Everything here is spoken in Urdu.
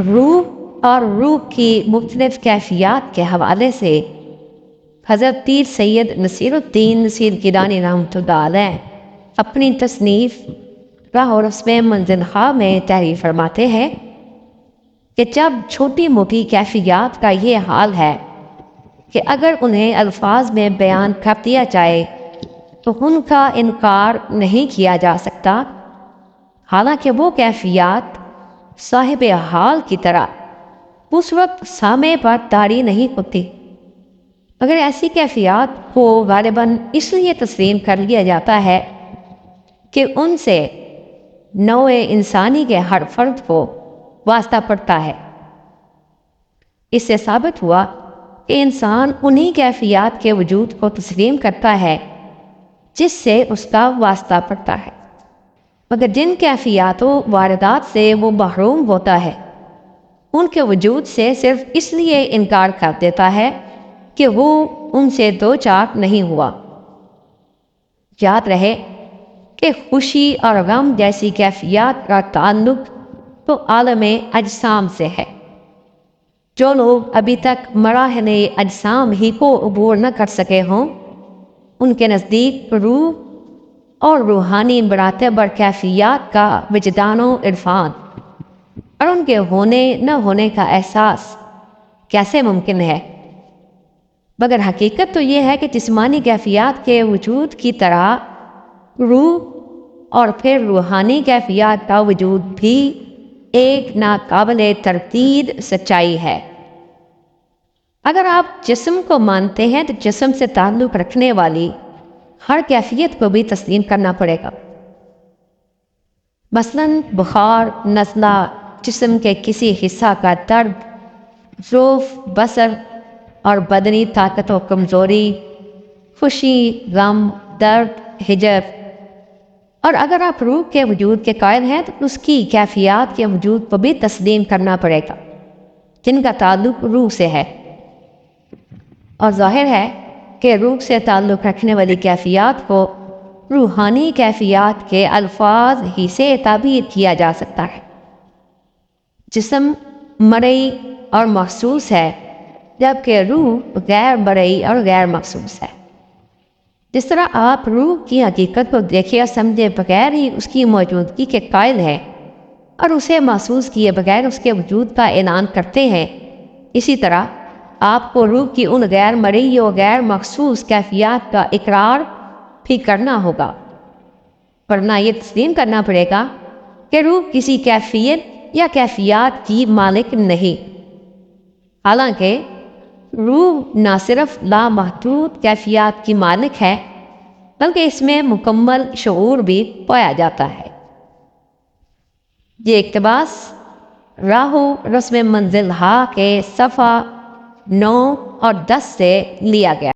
روح اور روح کی مختلف کیفیات کے حوالے سے حضرت پیر سید نصیر الدین نصیر گیلانی رحمۃ اللہ علیہ اپنی تصنیف راہ و رسم منزل خواہ میں تحریر فرماتے ہیں کہ جب چھوٹی موٹی کیفیات کا یہ حال ہے کہ اگر انہیں الفاظ میں بیان کر دیا جائے تو ان کا انکار نہیں کیا جا سکتا، حالانکہ وہ کیفیات صاحب حال کی طرح اس وقت سامع پر طاری نہیں ہوتی، مگر ایسی کیفیات کو غالباً اس لیے تسلیم کر لیا جاتا ہے کہ ان سے نوع انسانی کے ہر فرد کو واسطہ پڑتا ہے۔ اس سے ثابت ہوا کہ انسان انہی کیفیات کے وجود کو تسلیم کرتا ہے جس سے اس کا واسطہ پڑتا ہے، مگر جن کیفیات و واردات سے وہ محروم ہوتا ہے ان کے وجود سے صرف اس لیے انکار کر دیتا ہے کہ وہ ان سے دو چار نہیں ہوا۔ یاد رہے کہ خوشی اور غم جیسی کیفیات کا تعلق تو عالم اجسام سے ہے۔ جو لوگ ابھی تک مراحل اجسام ہی کو عبور نہ کر سکے ہوں، ان کے نزدیک روح اور روحانی مراتب اور کیفیات کا وجدان و عرفان اور ان کے ہونے نہ ہونے کا احساس کیسے ممکن ہے؟ مگر حقیقت تو یہ ہے کہ جسمانی کیفیات کے وجود کی طرح روح اور پھر روحانی کیفیات کا وجود بھی ایک ناقابل تردید سچائی ہے۔ اگر آپ جسم کو مانتے ہیں تو جسم سے تعلق رکھنے والی ہر کیفیت کو بھی تسلیم کرنا پڑے گا۔ مثلاً بخار، نزلہ، جسم کے کسی حصہ کا درد، ذوف، بصر اور بدنی طاقت و کمزوری، خوشی، غم، درد، ہجر، اور اگر آپ روح کے وجود کے قائل ہیں تو اس کی کیفیات کے وجود کو بھی تسلیم کرنا پڑے گا جن کا تعلق روح سے ہے، اور ظاہر ہے کہ روح سے تعلق رکھنے والی کیفیات کو روحانی کیفیات کے الفاظ ہی سے تعبیر کیا جا سکتا ہے۔ جسم مرئی اور محسوس ہے جبکہ روح غیر مرئی اور غیر محسوس ہے۔ جس طرح آپ روح کی حقیقت کو دیکھے اور سمجھے بغیر ہی اس کی موجودگی کے قائل ہیں اور اسے محسوس کیے بغیر اس کے وجود کا اعلان کرتے ہیں، اسی طرح آپ کو روح کی ان غیر مرئی اور غیر محسوس کیفیات کا اقرار بھی کرنا ہوگا، ورنہ یہ تسلیم کرنا پڑے گا کہ روح کسی کیفیت یا کیفیات کی مالک نہیں، حالانکہ روح نہ صرف لامحدود کیفیات کی مالک ہے بلکہ اس میں مکمل شعور بھی پایا جاتا ہے۔ یہ اقتباس راہ و رسم منزل ہا کے صفحہ 9 اور 10 سے لیا گیا۔